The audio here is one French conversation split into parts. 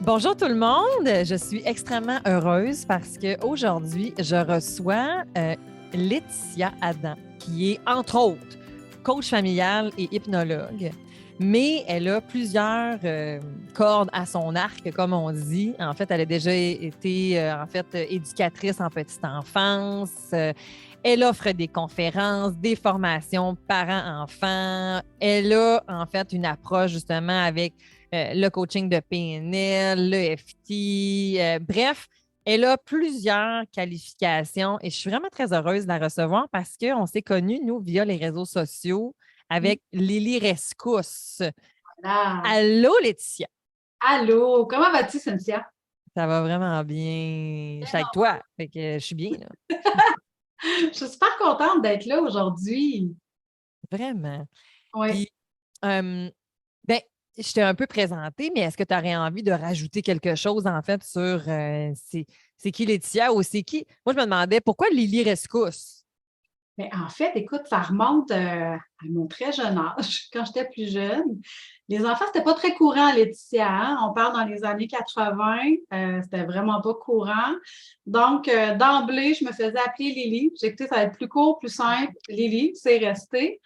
Bonjour tout le monde, je suis extrêmement heureuse parce qu'aujourd'hui, je reçois Laetitia Adam, qui est entre autres coach familial et hypnologue, mais elle a plusieurs cordes à son arc, comme on dit. En fait, elle a déjà été éducatrice en petite enfance. Elle offre des conférences, des formations parents-enfants. Elle a en fait une approche justement avec le coaching de PNL, le FT. Bref, elle a plusieurs qualifications et je suis vraiment très heureuse de la recevoir parce qu'on s'est connus, nous, via les réseaux sociaux avec Lily Rescousse. Ah. Allô, Laetitia. Allô, comment vas-tu, Cynthia? Ça va vraiment bien. Je suis avec toi, fait que je suis bien, là. Je suis super contente d'être là aujourd'hui. Vraiment. Oui. Puis, ben, je t'ai un peu présenté, mais est-ce que tu aurais envie de rajouter quelque chose, en fait, sur c'est qui Laetitia ou c'est qui? Moi, je me demandais pourquoi Lily Rescousse? Mais en fait, écoute, ça remonte à mon très jeune âge, quand j'étais plus jeune. Les enfants, c'était pas très courant, Laetitia, hein? On parle dans les années 80, c'était vraiment pas courant. Donc, d'emblée, je me faisais appeler Lily. J'ai écouté, ça va être plus court, plus simple. Lily, c'est resté.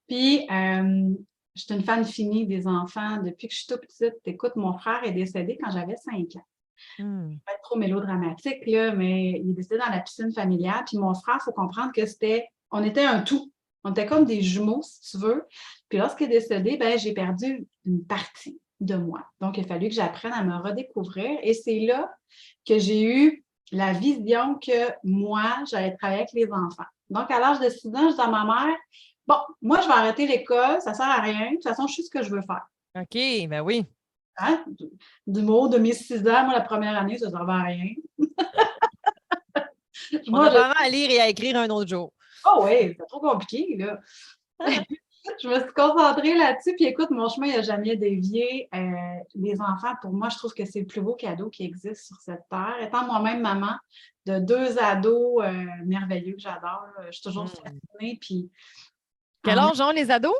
Puis, je suis une fan finie des enfants depuis que je suis toute petite. Écoute, mon frère est décédé quand j'avais 5 ans. Hmm. Pas être trop mélodramatique, là, mais il est décédé dans la piscine familiale. Puis mon frère, il faut comprendre que on était un tout. On était comme des jumeaux, si tu veux. Puis lorsqu'il est décédé, ben, j'ai perdu une partie de moi. Donc, il a fallu que j'apprenne à me redécouvrir. Et c'est là que j'ai eu la vision que moi, j'allais travailler avec les enfants. Donc, à l'âge de 6 ans, je dis à ma mère, bon, moi, je vais arrêter l'école, ça ne sert à rien. De toute façon, je sais ce que je veux faire. OK, ben oui. Hein? Du mot de mes 6 ans, moi, la première année, ça ne servait à rien. On Moi, apprend à lire et à écrire un autre jour. oh oui, c'est trop compliqué, là. Je me suis concentrée là-dessus. Puis écoute, mon chemin n'a jamais dévié. Les enfants, pour moi, je trouve que c'est le plus beau cadeau qui existe sur cette terre. Étant moi-même maman de 2 ados merveilleux que j'adore, je suis toujours fascinée. Puis Quel âge ont les ados?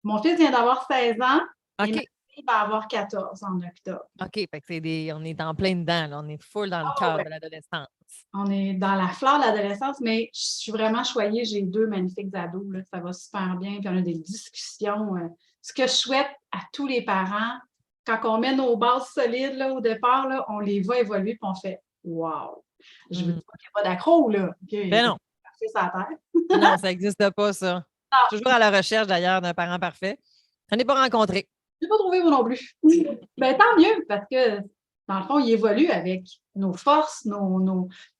mon fils vient d'avoir 16 ans et ma OK. fille va avoir 14 en octobre. OK, fait que on est en plein dedans, là. On est full dans le Oh, cœur ouais. de l'adolescence. On est dans la fleur de l'adolescence, mais je suis vraiment choyée. J'ai 2 magnifiques ados, là. Ça va super bien. Puis on a des discussions. Ce que je souhaite à tous les parents, quand on met nos bases solides là, au départ, là, on les voit évoluer puis on fait Wow! Je veux dire qu'il n'y a pas d'accro, là. OK, il n'y a Ben pas non, de parfait sur la terre. non, ça n'existe pas, ça. Je suis toujours à la recherche, d'ailleurs, d'un parent parfait. Je n'en ai pas rencontré. Je n'ai pas trouvé, moi non plus. Ben, tant mieux, parce que, dans le fond, il évolue avec nos forces,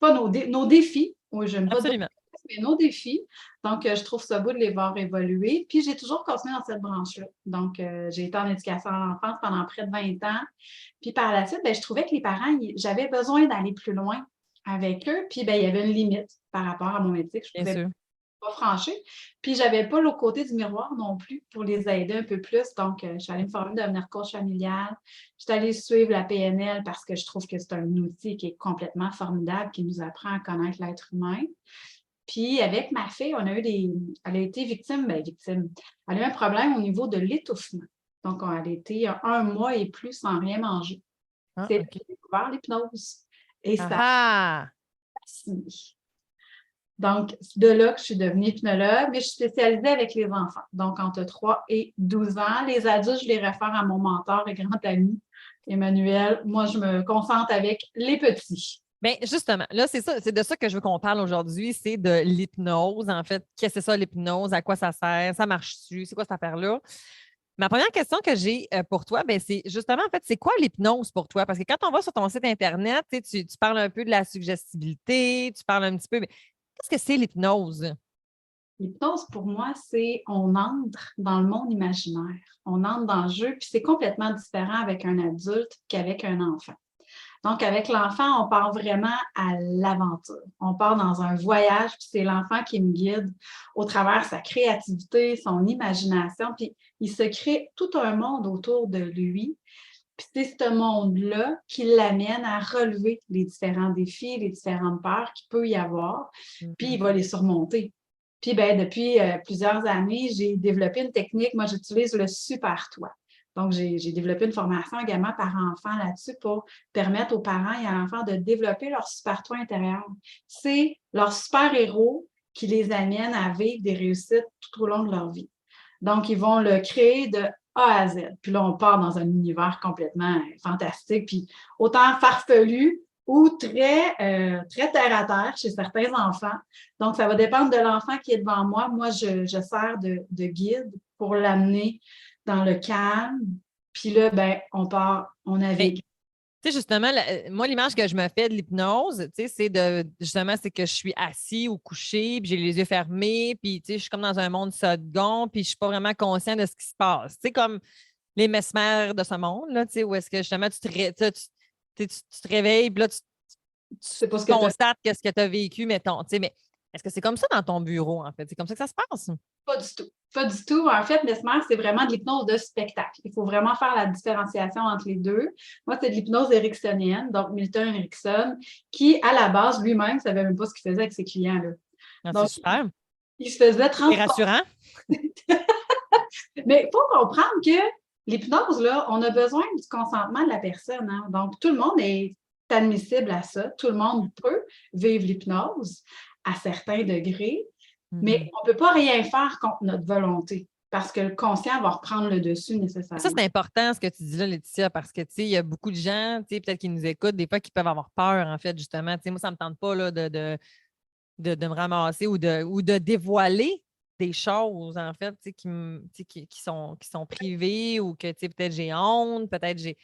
pas nos défis. Oui, j'aime pas dire Absolument. mais nos défis. Donc, je trouve ça beau de les voir évoluer. Puis, j'ai toujours continué dans cette branche-là. Donc, j'ai été en éducation à l'enfance pendant près de 20 ans. Puis, par la suite, ben, je trouvais que les parents, j'avais besoin d'aller plus loin avec eux. Puis, ben, il y avait une limite par rapport à mon éthique. Je Bien pouvais sûr. pas franchir. Puis, j'avais pas l'autre côté du miroir non plus pour les aider un peu plus. Donc, je suis allée me former devenir coach familial. Je suis allée suivre la PNL parce que je trouve que c'est un outil qui est complètement formidable, qui nous apprend à connaître l'être humain. Puis, avec ma fille, elle a été victime. Elle a eu un problème au niveau de l'étouffement. Donc, elle a été 1 mois et plus sans rien manger. Ah, C'est là que OK. j'ai découvert l'hypnose. Et Ah ça a ah! fasciné. Donc, c'est de là que je suis devenue hypnologue, mais je suis spécialisée avec les enfants, donc entre 3 et 12 ans. Les adultes, je les réfère à mon mentor et grand ami, Emmanuel. Moi, je me concentre avec les petits. Bien, justement, là, c'est ça, c'est de ça que je veux qu'on parle aujourd'hui, c'est de l'hypnose. En fait, qu'est-ce que c'est ça, l'hypnose? À quoi ça sert? Ça marche-tu? C'est quoi cette affaire-là? Ma première question que j'ai pour toi, ben, c'est justement, en fait, c'est quoi l'hypnose pour toi? Parce que quand on va sur ton site Internet, tu parles un peu de la suggestibilité, tu parles un petit peu, mais qu'est-ce que c'est l'hypnose? L'hypnose, pour moi, c'est on entre dans le monde imaginaire. On entre dans le jeu, puis c'est complètement différent avec un adulte qu'avec un enfant. Donc, avec l'enfant, on part vraiment à l'aventure. On part dans un voyage, puis c'est l'enfant qui me guide au travers sa créativité, son imagination, puis il se crée tout un monde autour de lui. Puis c'est ce monde-là qui l'amène à relever les différents défis, les différentes peurs qu'il peut y avoir, puis Mhm. il va les surmonter. Puis ben, depuis plusieurs années, j'ai développé une technique, moi j'utilise le super toi. Donc, j'ai développé une formation également par enfant là-dessus pour permettre aux parents et à l'enfant de développer leur super toi intérieur. C'est leur super-héros qui les amène à vivre des réussites tout au long de leur vie. Donc, ils vont le créer de A à Z. Puis là, on part dans un univers complètement fantastique, puis autant farfelu ou très terre à terre chez certains enfants. Donc, ça va dépendre de l'enfant qui est devant moi. Moi, je sers de guide pour l'amener dans le calme. Puis là, ben, on navigue. Tu sais, justement, moi, l'image que je me fais de l'hypnose, tu sais, c'est que je suis assis ou couché, puis j'ai les yeux fermés, puis tu sais, je suis comme dans un monde second, puis je suis pas vraiment conscient de ce qui se passe. Tu sais, comme les mesmères de ce monde, là, tu sais, où est-ce que justement tu te réveilles, puis là, C'est pas ce tu que tu constates qu'est-ce que tu as vécu, mettons. Tu sais, mais est-ce que c'est comme ça dans ton bureau, en fait? C'est comme ça que ça se passe? Pas du tout. Pas du tout. En fait, Mesmer, c'est vraiment de l'hypnose de spectacle. Il faut vraiment faire la différenciation entre les deux. Moi, c'est de l'hypnose ericksonienne, donc Milton Erickson, qui, à la base, lui-même, ne savait même pas ce qu'il faisait avec ses clients-là. Ah, c'est Donc, super. il se faisait C'est transporter. rassurant. Mais il faut comprendre que l'hypnose, là, on a besoin du consentement de la personne. Hein? Donc, tout le monde est admissible à ça. Tout le monde peut vivre l'hypnose à certains degrés. Mais on ne peut pas rien faire contre notre volonté parce que le conscient va reprendre le dessus nécessairement. Ça, c'est important ce que tu dis là, Laetitia, parce que il y a beaucoup de gens, peut-être qui nous écoutent, des fois qui peuvent avoir peur, en fait, justement. Moi, ça ne me tente pas là, de me ramasser ou de dévoiler des choses, en fait, qui sont privées ou que peut-être j'ai honte, peut-être j'ai.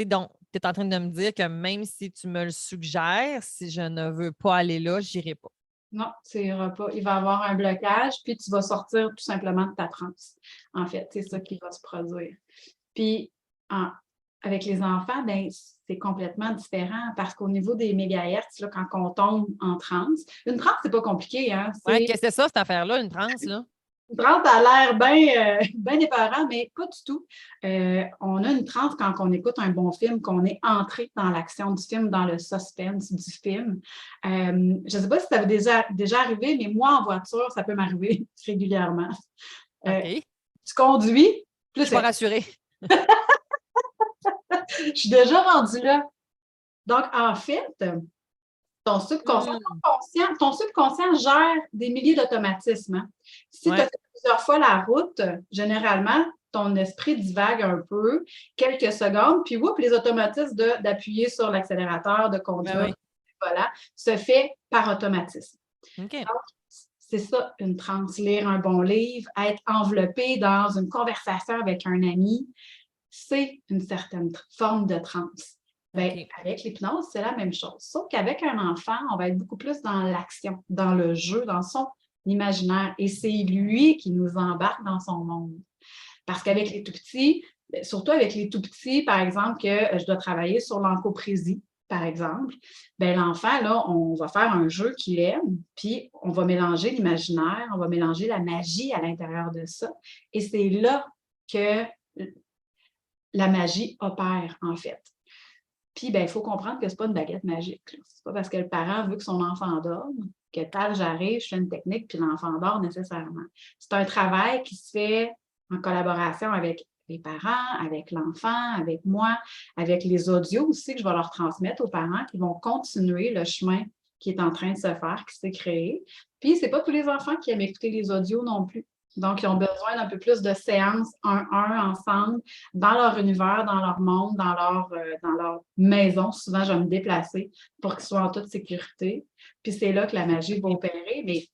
Donc, tu es en train de me dire que même si tu me le suggères, si je ne veux pas aller là, je n'irai pas. Non, tu n'iras pas. Il va y avoir un blocage, puis tu vas sortir tout simplement de ta transe. En fait, c'est ça qui va se produire. Puis, avec les enfants, ben, c'est complètement différent parce qu'au niveau des mégahertz, là, quand on tombe en transe, une transe, c'est pas compliqué. Hein? Ouais, qu'est-ce que c'est ça, cette affaire-là, une transe, là? Une transe a l'air bien épeurant, mais pas du tout. On a une transe quand on écoute un bon film, qu'on est entré dans l'action du film, dans le suspense du film. Je ne sais pas si ça vous est déjà arrivé, mais moi, en voiture, ça peut m'arriver régulièrement. OK. Tu conduis, Je ne suis pas rassurée. je suis déjà rendue là. Donc, en fait, ton subconscient gère des milliers d'automatismes. Hein. Si tu as fait plusieurs fois la route, généralement, ton esprit divague un peu, quelques secondes, puis les automatismes d'appuyer sur l'accélérateur, de conduire, voilà, se fait par automatisme. Okay. Donc, c'est ça, une transe. Lire un bon livre, être enveloppé dans une conversation avec un ami, c'est une certaine forme de transe. Bien, avec l'hypnose, c'est la même chose. Sauf qu'avec un enfant, on va être beaucoup plus dans l'action, dans le jeu, dans son imaginaire. Et c'est lui qui nous embarque dans son monde. Parce qu'avec les tout-petits, surtout avec les tout-petits, par exemple, que je dois travailler sur l'encoprésie, par exemple, bien, l'enfant, là, on va faire un jeu qu'il aime, puis on va mélanger l'imaginaire, on va mélanger la magie à l'intérieur de ça. Et c'est là que la magie opère, en fait. Puis, il faut comprendre que ce n'est pas une baguette magique. Ce n'est pas parce que le parent veut que son enfant dorme que tel j'arrive, je fais une technique, puis l'enfant dort nécessairement. C'est un travail qui se fait en collaboration avec les parents, avec l'enfant, avec moi, avec les audios aussi que je vais leur transmettre aux parents qui vont continuer le chemin qui est en train de se faire, qui s'est créé. Puis, ce n'est pas tous les enfants qui aiment écouter les audios non plus. Donc, ils ont besoin d'un peu plus de séances 1-1 ensemble, dans leur univers, dans leur monde, dans leur maison. Souvent, je vais me déplacer pour qu'ils soient en toute sécurité. Puis c'est là que la magie va opérer, mais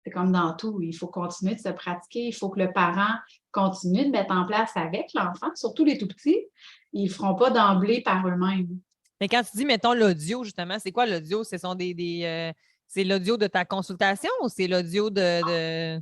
c'est comme dans tout. Il faut continuer de se pratiquer. Il faut que le parent continue de mettre en place avec l'enfant, surtout les tout-petits. Ils ne le feront pas d'emblée par eux-mêmes. Mais quand tu dis, mettons, l'audio, justement, c'est quoi l'audio? C'est l'audio de ta consultation ou c'est l'audio de...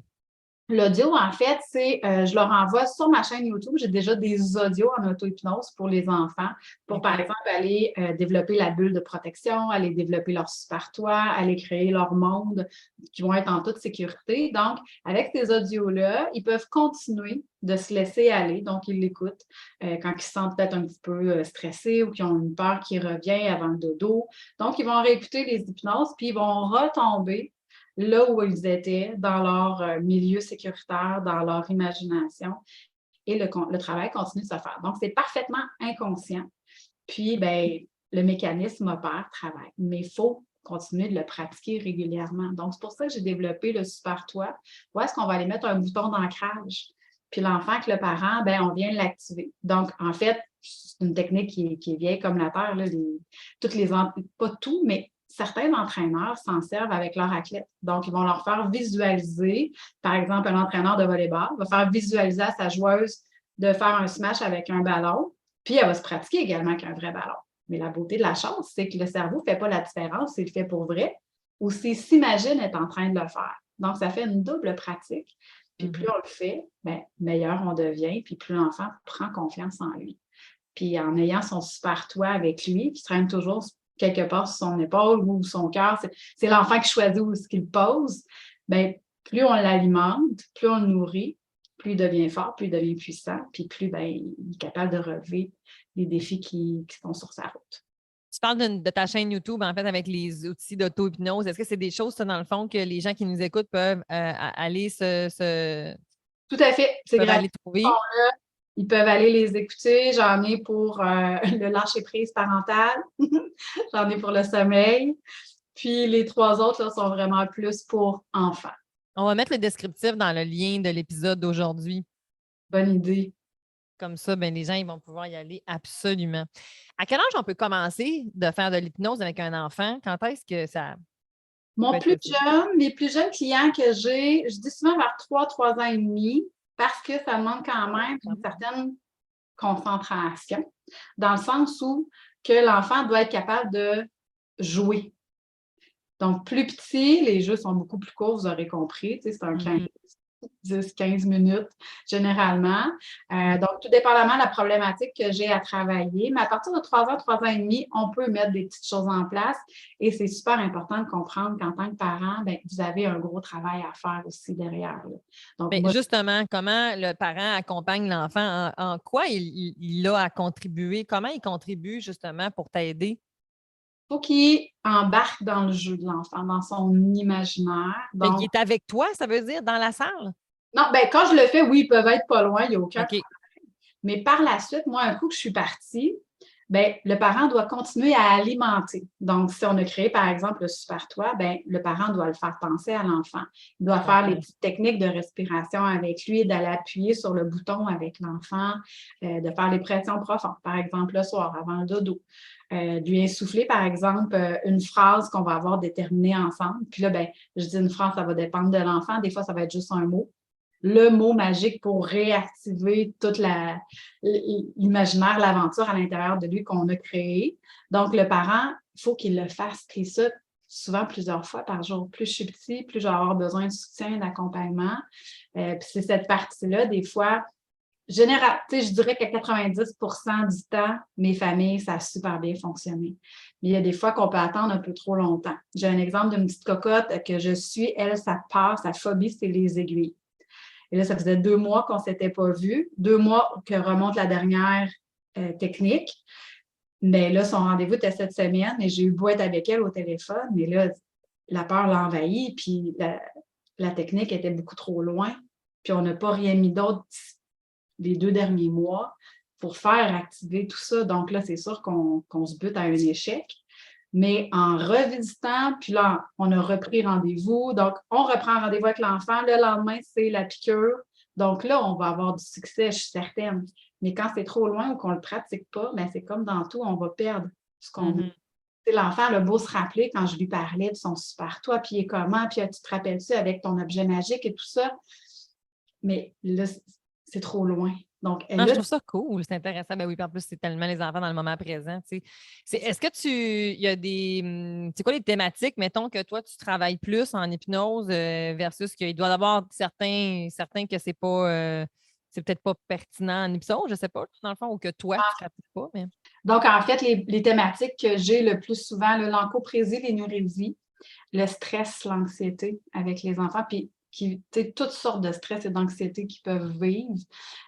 L'audio, en fait, c'est, je leur envoie sur ma chaîne YouTube, j'ai déjà des audios en auto-hypnose pour les enfants, pour, par exemple, aller développer la bulle de protection, aller développer leur super toi, aller créer leur monde qui vont être en toute sécurité. Donc, avec ces audios-là, ils peuvent continuer de se laisser aller. Donc, ils l'écoutent quand ils se sentent peut-être un petit peu stressés ou qu'ils ont une peur qui revient avant le dodo. Donc, ils vont réécouter les hypnoses, puis ils vont retomber là où ils étaient, dans leur milieu sécuritaire, dans leur imagination. et le travail continue de se faire. Donc, c'est parfaitement inconscient. Puis, ben, le mécanisme opère, travaille. Mais il faut continuer de le pratiquer régulièrement. Donc, c'est pour ça que j'ai développé le super toit. Où est-ce qu'on va aller mettre un bouton d'ancrage? Puis l'enfant avec le parent, ben, on vient l'activer. Donc, en fait, c'est une technique qui est vieille comme la terre. Là, pas tout, mais certains entraîneurs s'en servent avec leurs athlètes. Donc, ils vont leur faire visualiser, par exemple, un entraîneur de volleyball va faire visualiser à sa joueuse de faire un smash avec un ballon, puis elle va se pratiquer également avec un vrai ballon. Mais la beauté de la chose, c'est que le cerveau ne fait pas la différence s'il le fait pour vrai ou s'il s'imagine être en train de le faire. Donc, ça fait une double pratique. Puis plus on le fait, bien, meilleur on devient, puis plus l'enfant prend confiance en lui. Puis en ayant son super toit avec lui, qui traîne toujours quelque part sur son épaule ou son cœur, c'est l'enfant qui choisit où ce qu'il pose, bien, plus on l'alimente, plus on le nourrit, plus il devient fort, plus il devient puissant, puis plus bien, il est capable de relever les défis qui sont sur sa route. Tu parles de ta chaîne YouTube, en fait, avec les outils d'auto-hypnose. Est-ce que c'est des choses, ça, dans le fond, que les gens qui nous écoutent peuvent aller Tout à fait, c'est peuvent aller gratuit. trouver? Ils peuvent aller les écouter. J'en ai pour le lâcher-prise parental. J'en ai pour le sommeil. Puis les 3 autres là, sont vraiment plus pour enfants. On va mettre le descriptif dans le lien de l'épisode d'aujourd'hui. Bonne idée. Comme ça, ben, les gens ils vont pouvoir y aller absolument. À quel âge on peut commencer de faire de l'hypnose avec un enfant? Quand est-ce que ça peut être possible? Les plus jeunes clients que j'ai, je dis souvent vers 3 ans et demi, parce que ça demande quand même une certaine concentration, dans le sens où que l'enfant doit être capable de jouer. Donc, plus petit, les jeux sont beaucoup plus courts, vous aurez compris. C'est un 10-15 minutes généralement. Donc, tout dépendamment de la problématique que j'ai à travailler. Mais à partir de 3 ans et demi, on peut mettre des petites choses en place. Et c'est super important de comprendre qu'en tant que parent, bien, vous avez un gros travail à faire aussi derrière. Là. Donc, Bien, moi, justement, comment le parent accompagne l'enfant? En quoi il a à contribuer? Comment il contribue justement pour t'aider? il faut qu'il embarque dans le jeu de l'enfant, dans son imaginaire. Fait qu'il Donc, est avec toi, ça veut dire, dans la salle? non, ben quand je le fais, oui, ils peuvent être pas loin, il n'y a aucun OK. Mais par la suite, moi, un coup que je suis partie, bien, le parent doit continuer à alimenter. Donc, si on a créé, par exemple, le super toit, bien, le parent doit le faire penser à l'enfant. Il doit faire les petites techniques de respiration avec lui, d'aller appuyer sur le bouton avec l'enfant, de faire les pressions profondes, par exemple, le soir, avant le dodo. De lui insuffler, par exemple, une phrase qu'on va avoir déterminée ensemble. Puis là, bien, je dis une phrase, ça va dépendre de l'enfant. Des fois, ça va être juste un mot. Le mot magique pour réactiver toute l'imaginaire, l'aventure à l'intérieur de lui qu'on a créé. Donc, le parent, il faut qu'il le fasse. Et ça, souvent plusieurs fois par jour. Plus je suis petit, plus je vais avoir besoin de soutien, d'accompagnement. Puis c'est cette partie-là, des fois, je dirais qu'à 90% du temps, mes familles, ça a super bien fonctionné. Mais il y a des fois qu'on peut attendre un peu trop longtemps. J'ai un exemple d'une petite cocotte que je suis. Elle, sa peur, sa phobie, c'est les aiguilles. Et là, ça faisait 2 mois qu'on ne s'était pas vus, 2 mois que remonte la dernière technique. Mais là, son rendez-vous était cette semaine et j'ai eu beau être avec elle au téléphone, mais là, la peur l'a envahie, puis la technique était beaucoup trop loin. Puis on n'a pas rien mis d'autre les 2 derniers mois pour faire activer tout ça. Donc là, c'est sûr qu'on se bute à un échec. Mais en revisitant, puis là, on a repris rendez-vous. Donc, on reprend rendez-vous avec l'enfant. Le lendemain, c'est la piqûre. Donc là, on va avoir du succès, je suis certaine. Mais quand c'est trop loin ou qu'on ne le pratique pas, bien, c'est comme dans tout, on va perdre ce qu'on veut. L'enfant a beau se rappeler quand je lui parlais de son super toit, puis il est comment, puis tu te rappelles-tu avec ton objet magique et tout ça. Mais là, c'est trop loin. Donc, Je trouve ça cool, c'est intéressant. Ben oui, puis en plus, c'est tellement les enfants dans le moment présent. Est-ce que il y a c'est quoi les thématiques, mettons, que toi, tu travailles plus en hypnose versus qu'il doit y avoir certains que c'est pas, c'est peut-être pas pertinent en hypnose, je sais pas, dans le fond, ou que toi, tu ne pratiques pas. Mais... Donc, en fait, les thématiques que j'ai le plus souvent, l'encoprésie, l'énurésie, le stress, l'anxiété avec les enfants, puis toutes sortes de stress et d'anxiété qu'ils peuvent vivre.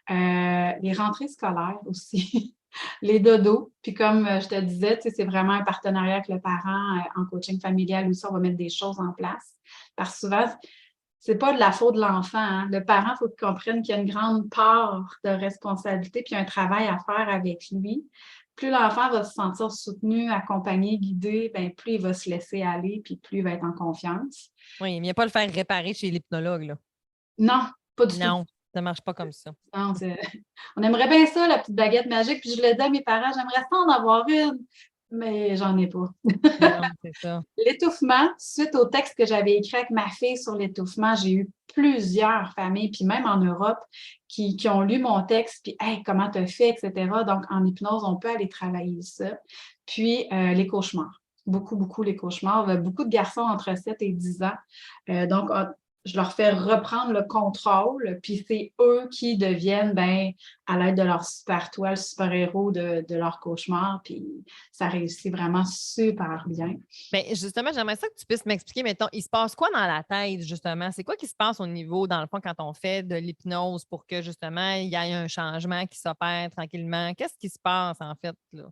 Les rentrées scolaires aussi, les dodos. Puis comme je te disais, c'est vraiment un partenariat avec le parent en coaching familial où ça, on va mettre des choses en place. Parce que souvent, c'est pas de la faute de l'enfant, hein. Le parent, il faut qu'il comprenne qu'il y a une grande part de responsabilité puis un travail à faire avec lui. Plus l'enfant va se sentir soutenu, accompagné, guidé, bien, plus il va se laisser aller puis plus il va être en confiance. Oui, mais il n'y a pas le faire réparer chez l'hypnologue, là. Non, pas du tout. Non, ça ne marche pas comme ça. Non, on aimerait bien ça, la petite baguette magique. Puis je le dis à mes parents, j'aimerais ça en avoir une, mais j'en ai pas. Non, c'est ça. L'étouffement, suite au texte que j'avais écrit avec ma fille sur l'étouffement, j'ai eu plusieurs familles, puis même en Europe, qui ont lu mon texte, puis hey, comment tu as fait, etc. Donc, en hypnose, on peut aller travailler ça. Puis, les cauchemars. Beaucoup, beaucoup les cauchemars. Beaucoup de garçons entre 7 et 10 ans. Donc, je leur fais reprendre le contrôle, puis c'est eux qui deviennent, ben, à l'aide de leur super toile, super-héros de leur cauchemar, puis ça réussit vraiment super bien. Bien, justement, j'aimerais ça que tu puisses m'expliquer, mettons, il se passe quoi dans la tête, justement? C'est quoi qui se passe au niveau, dans le fond, quand on fait de l'hypnose pour que, justement, il y ait un changement qui s'opère tranquillement? Qu'est-ce qui se passe, en fait, là?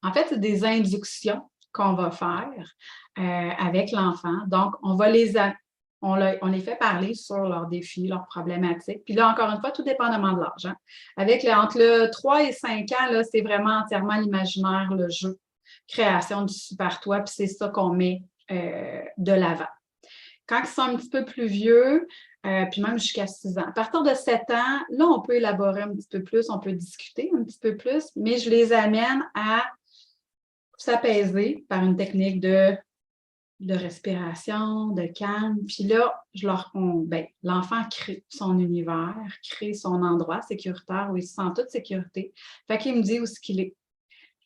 En fait, c'est des inductions qu'on va faire avec l'enfant. Donc, on les fait parler sur leurs défis, leurs problématiques. Puis là, encore une fois, tout dépendamment de l'âge, hein. Entre le 3 et 5 ans, là, c'est vraiment entièrement l'imaginaire, le jeu, création du super toi, puis c'est ça qu'on met de l'avant. Quand ils sont un petit peu plus vieux, puis même jusqu'à 6 ans. À partir de 7 ans, là, on peut élaborer un petit peu plus, on peut discuter un petit peu plus, mais je les amène à s'apaiser par une technique de respiration, de calme. Puis là, l'enfant crée son univers, crée son endroit sécuritaire où il se sent en toute sécurité. Fait qu'il me dit où est-ce qu'il est.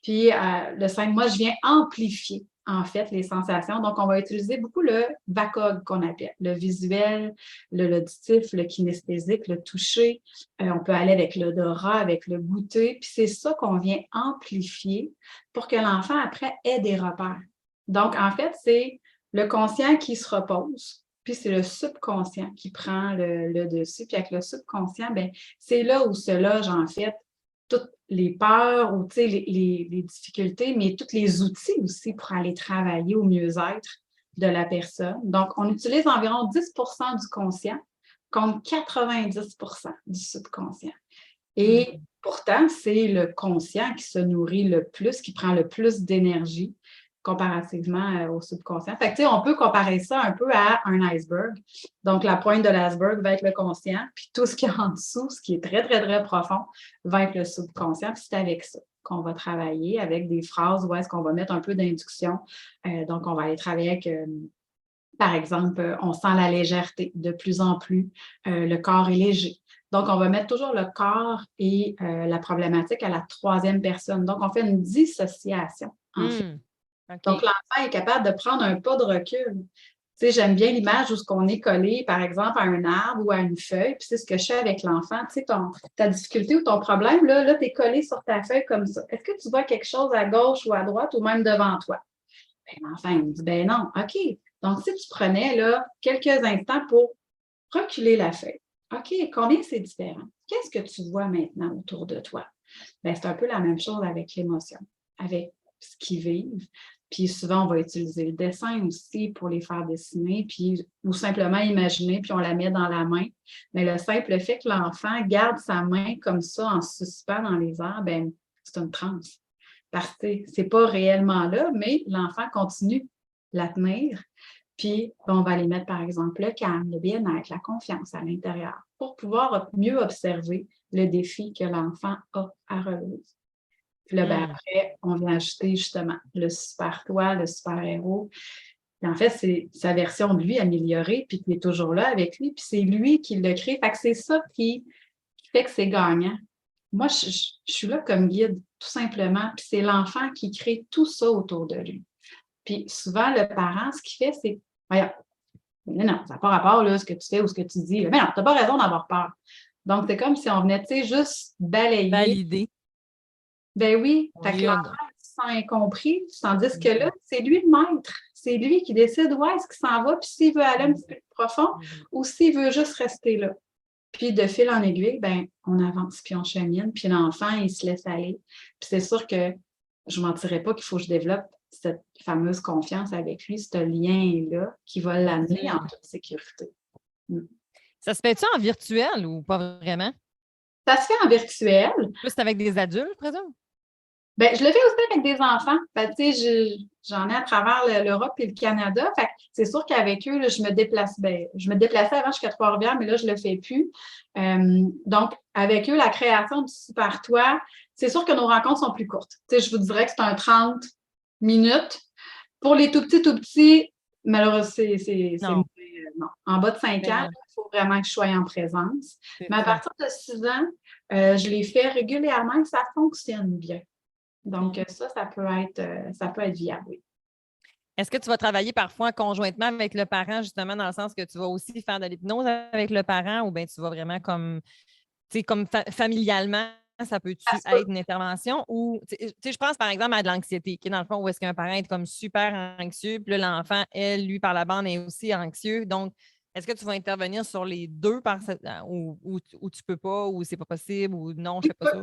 Puis le 5 mois, je viens amplifier en fait les sensations. Donc, on va utiliser beaucoup le VACOG qu'on appelle, le visuel, l'auditif, le kinesthésique, le toucher. On peut aller avec l'odorat, avec le goûter. Puis c'est ça qu'on vient amplifier pour que l'enfant, après, ait des repères. Donc, en fait, c'est le conscient qui se repose, puis c'est le subconscient qui prend le dessus. Puis avec le subconscient, bien, c'est là où se loge, en fait, toutes les peurs ou les difficultés, mais tous les outils aussi pour aller travailler au mieux-être de la personne. Donc, on utilise environ 10 du conscient contre 90 du subconscient. Et pourtant, c'est le conscient qui se nourrit le plus, qui prend le plus d'énergie comparativement au subconscient. Fait que, on peut comparer ça un peu à un iceberg. Donc, la pointe de l'iceberg va être le conscient, puis tout ce qui est en dessous, ce qui est très, très, très profond, va être le subconscient. Puis c'est avec ça qu'on va travailler, avec des phrases où est-ce qu'on va mettre un peu d'induction. Donc, on va aller travailler avec par exemple, on sent la légèreté de plus en plus, le corps est léger. Donc, on va mettre toujours le corps et la problématique à la troisième personne. Donc, on fait une dissociation, en fait. OK. Donc, l'enfant est capable de prendre un pas de recul. Tu sais, j'aime bien l'image où on est collé, par exemple, à un arbre ou à une feuille, puis c'est ce que je fais avec l'enfant. Tu sais, ta difficulté ou ton problème, là tu es collé sur ta feuille comme ça. Est-ce que tu vois quelque chose à gauche ou à droite ou même devant toi? Ben, l'enfant, il me dit, ben non, OK. Donc, si tu prenais là, quelques instants pour reculer la feuille, OK, combien c'est différent? Qu'est-ce que tu vois maintenant autour de toi? Ben, c'est un peu la même chose avec l'émotion, avec ce qu'ils vivent. Puis souvent, on va utiliser le dessin aussi pour les faire dessiner, puis, ou simplement imaginer, puis on la met dans la main. Mais le simple fait que l'enfant garde sa main comme ça en suspens dans les airs, ben, c'est une transe. Parce que c'est pas réellement là, mais l'enfant continue la tenir. Puis, on va aller mettre, par exemple, le calme, le bien-être, la confiance à l'intérieur pour pouvoir mieux observer le défi que l'enfant a à relever. Puis là, ben, après, on vient ajouter justement le super toi, le super héros. Puis en fait, c'est sa version de lui améliorée, puis qui est toujours là avec lui, puis c'est lui qui le crée. Fait que c'est ça qui fait que c'est gagnant. Moi, je suis là comme guide, tout simplement, puis c'est l'enfant qui crée tout ça autour de lui. Puis souvent, le parent, ce qu'il fait, c'est voyons, non, ça n'a pas rapport, là, ce que tu fais ou ce que tu dis. Mais non, tu n'as pas raison d'avoir peur. Donc, c'est comme si on venait, tu sais, juste balayer. Valider. Ben oui, On fait que lui a l'enfant se sent incompris, tandis que là, c'est lui le maître. C'est lui qui décide où est-ce qu'il s'en va, puis s'il veut aller un petit peu plus profond ou s'il veut juste rester là. Puis de fil en aiguille, ben on avance, puis on chemine, puis l'enfant, il se laisse aller. Puis c'est sûr que je ne mentirais pas qu'il faut que je développe cette fameuse confiance avec lui, ce lien-là qui va l'amener en toute sécurité. Ça se fait-tu en virtuel ou pas vraiment? Ça se fait en virtuel. Plus avec des adultes, par exemple? Ben, je le fais aussi avec des enfants. Ben, tu sais, j'en ai à travers l'Europe et le Canada. Fait que c'est sûr qu'avec eux, là, je me déplace. Ben, je me déplaçais avant jusqu'à Trois-Rivières, mais là, je le fais plus. Donc, avec eux, la création du Super Toi, c'est sûr que nos rencontres sont plus courtes. Tu sais, je vous dirais que c'est un 30 minutes. Pour les tout petits, malheureusement, Non, non. En bas de 5 ben ans, non, il faut vraiment que je sois en présence. c'est Mais à ça. partir de 6 ans, je les fais régulièrement et ça fonctionne bien. Donc, OK. ça peut être viable, oui. Est-ce que tu vas travailler parfois conjointement avec le parent, justement, dans le sens que tu vas aussi faire de l'hypnose avec le parent ou bien tu vas vraiment comme, tu sais, comme familialement, ça Ça peut-tu se peut. être une intervention ou, tu sais, je pense par exemple à de l'anxiété, qui est dans le fond où est-ce qu'un parent est comme super anxieux, puis là, l'enfant, elle, lui, par la bande, est aussi anxieux. Donc, est-ce que tu vas intervenir sur les deux ou tu peux pas, ou c'est pas possible, ou non, je fais pas ça?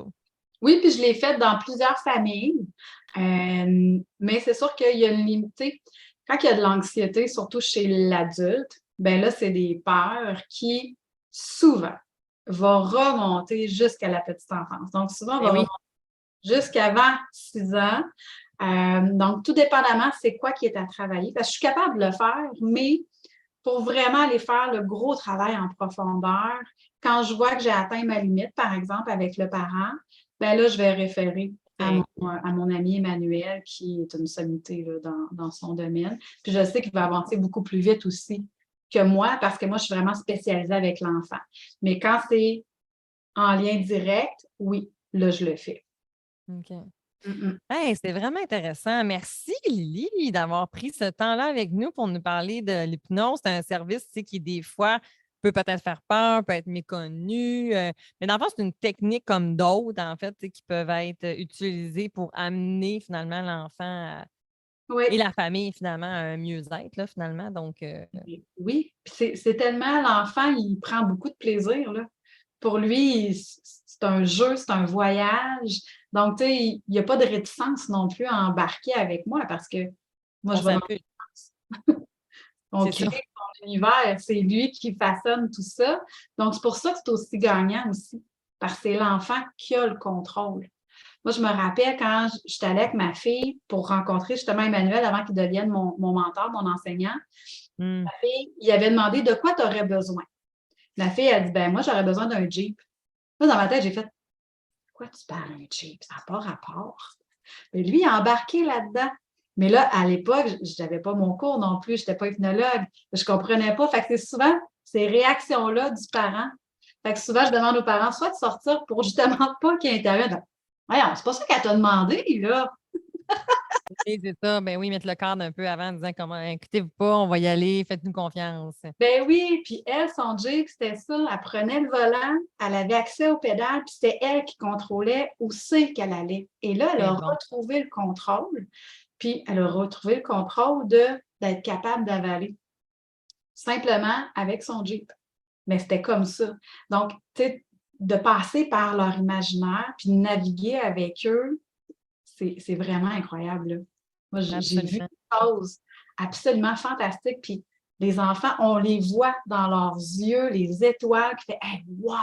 Oui, puis je l'ai fait dans plusieurs familles. Mais c'est sûr qu'il y a une limite. Tu sais, quand il y a de l'anxiété, surtout chez l'adulte, ben là, c'est des peurs qui, souvent, vont remonter jusqu'à la petite enfance. Donc, souvent, on va Ben oui. remonter jusqu'avant 6 ans. Donc, tout dépendamment, c'est quoi qui est à travailler. Parce que je suis capable de le faire, mais pour vraiment aller faire le gros travail en profondeur, quand je vois que j'ai atteint ma limite, par exemple, avec le parent, ben là, je vais référer OK. à mon ami Emmanuel, qui est une sommité là, dans son domaine. Puis je sais qu'il va avancer beaucoup plus vite aussi que moi, parce que moi, je suis vraiment spécialisée avec l'enfant. Mais quand c'est en lien direct, oui, là, je le fais. OK. Mm, Hey, c'est vraiment intéressant. Merci, Lily, d'avoir pris ce temps-là avec nous pour nous parler de l'hypnose. C'est un service, tu sais, qui, des fois, peut peut-être faire peur, peut être méconnu. Mais dans le fond, c'est une technique comme d'autres, en fait, tu sais, qui peuvent être utilisées pour amener finalement l'enfant Oui, et la famille, finalement, à un mieux-être, là, finalement. Donc, oui. Puis c'est tellement l'enfant, il prend beaucoup de plaisir, là. Pour lui, c'est un jeu, c'est un voyage. Donc, tu sais, il n'y a pas de réticence non plus à embarquer avec moi parce que moi, on je vais dans s'amuse. on C'est crée ça. son univers, c'est lui qui façonne tout ça. Donc, c'est pour ça que c'est aussi gagnant aussi, parce que c'est l'enfant qui a le contrôle. Moi, je me rappelle quand j'étais allée avec ma fille pour rencontrer justement Emmanuel avant qu'il devienne mon mentor, mon enseignant. Hmm. Ma fille, il avait demandé de quoi tu aurais besoin. Ma fille, elle dit, ben moi, j'aurais besoin d'un Jeep. Moi, dans ma tête, j'ai fait, quoi tu parles d'un Jeep? Ça n'a pas rapport. Mais lui, il a embarqué là-dedans. Mais là, à l'époque, je n'avais pas mon cours non plus, je n'étais pas hypnologue. Je ne comprenais pas. Fait que c'est souvent ces réactions-là du parent. Fait que souvent, je demande aux parents soit de sortir pour justement pas qu'ils interviennent. Voyons, c'est pas ça qu'elle t'a demandé, là. Et c'est ça. Ben oui, mettre le cadre un peu avant en disant comment, écoutez-vous pas, on va y aller, faites-nous confiance. Ben oui, puis elle, son Jeep, c'était ça. Elle prenait le volant, elle avait accès aux pédales, puis c'était elle qui contrôlait où c'est qu'elle allait. Et là, elle C'est a bon. retrouvé le contrôle, puis elle a retrouvé le contrôle d'être capable d'avaler, simplement avec son Jeep. Mais c'était comme ça. Donc, tu sais, de passer par leur imaginaire, puis de naviguer avec eux, c'est vraiment incroyable, là. Moi, j'ai vu Absolument. des choses absolument fantastiques. Puis les enfants, on les voit dans leurs yeux, les étoiles, qui fait hey, wow!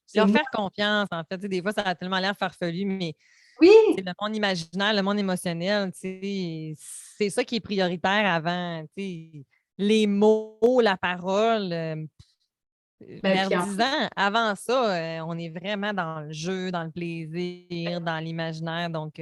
C'est Leur moi. faire confiance, en fait. Tu sais, des fois, ça a tellement l'air farfelu, mais Oui, c'est le monde imaginaire, le monde émotionnel, tu sais, c'est ça qui est prioritaire avant. Tu sais. Les mots, la parole. ben, Vers puis en 10 ans, avant ça, on est vraiment dans le jeu, dans le plaisir, dans l'imaginaire. Donc,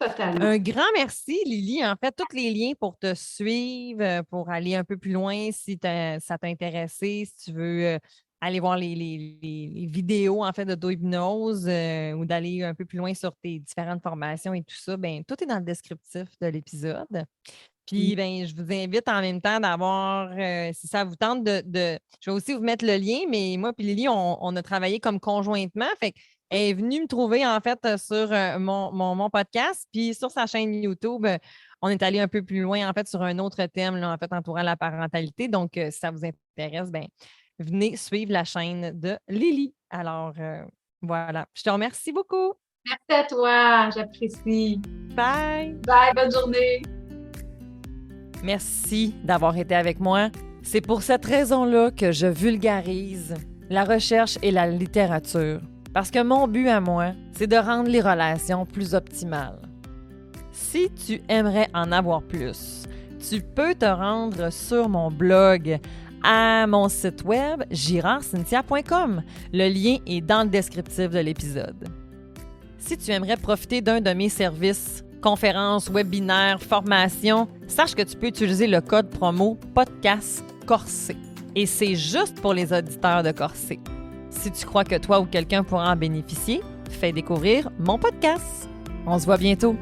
totalement. un grand merci, Lily. En fait, tous les liens pour te suivre, pour aller un peu plus loin si ça t'a intéressé, si tu veux aller voir les vidéos en fait d'auto-hypnose ou d'aller un peu plus loin sur tes différentes formations et tout ça, ben, tout est dans le descriptif de l'épisode. Puis, ben, je vous invite en même temps d'avoir, si ça vous tente je vais aussi vous mettre le lien, mais moi puis Lily, on a travaillé comme conjointement. Fait qu'elle est venue me trouver, en fait, sur mon podcast. Puis, sur sa chaîne YouTube, on est allé un peu plus loin, en fait, sur un autre thème, là, en fait, entourant la parentalité. Donc, si ça vous intéresse, ben, venez suivre la chaîne de Lily. Alors, voilà. Je te remercie beaucoup. Merci à toi, j'apprécie. Bye! Bye, bonne journée. Merci d'avoir été avec moi. C'est pour cette raison-là que je vulgarise la recherche et la littérature. Parce que mon but à moi, c'est de rendre les relations plus optimales. Si tu aimerais en avoir plus, tu peux te rendre sur mon blog, à mon site web girardcynthia.com. Le lien est dans le descriptif de l'épisode. Si tu aimerais profiter d'un de mes services, conférences, webinaires, formations, sache que tu peux utiliser le code promo podcast Corsé. Et c'est juste pour les auditeurs de Corsé. Si tu crois que toi ou quelqu'un pourra en bénéficier, fais découvrir mon podcast. On se voit bientôt.